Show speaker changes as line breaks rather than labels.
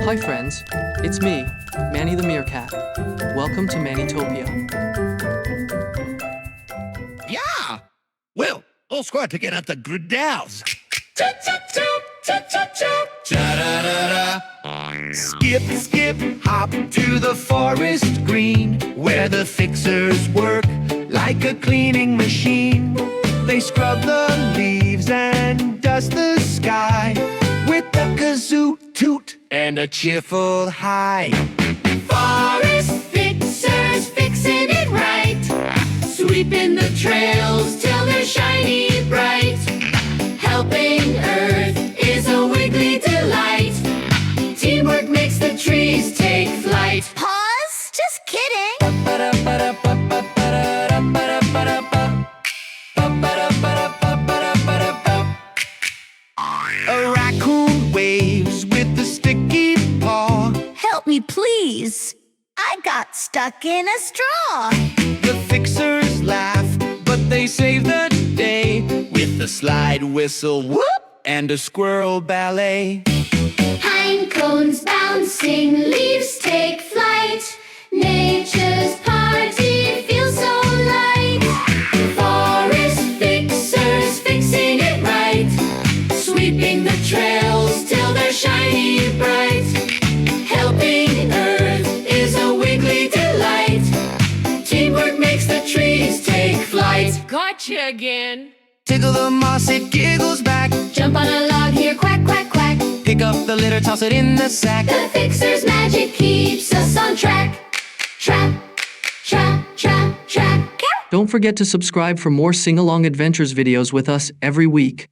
Hi friends, it's me, Manny the Meerkat. Welcome to Mannytopia.
Yeah! Well, all squad to get at the griddles. Skip, skip, hop to the forest green, where the fixers work like a cleaning machine. They scrub the leaves and dust the sky with a kazoo toot and a cheerful hi.
Forest fixers fixing it right, sweeping the trails till they're shiny bright. Helping Earth is a wiggly delight. Teamwork makes the trees take flight.
Pause? Just kidding.
A raccoon waves with a sticky paw.
Help me, please. I got stuck in a straw.
The fixers laugh, but they save the day with a slide whistle, whoop, and a squirrel ballet.
Pine cones bouncing, leaves take flight. Nature's party feels so light. Forest fixers fixing it right, sweeping the trails till they're shiny bright. Helping Earth is a wiggly delight. Teamwork makes the trees take flight.
Gotcha again.
Tickle the moss, it giggles back.
Jump on a log here, quack, quack, quack.
Pick up the litter, toss it in the sack.
The fixer's magic keeps us on track. Trap, trap, trap, trap.
Don't forget to subscribe for more sing-along adventures videos with us every week.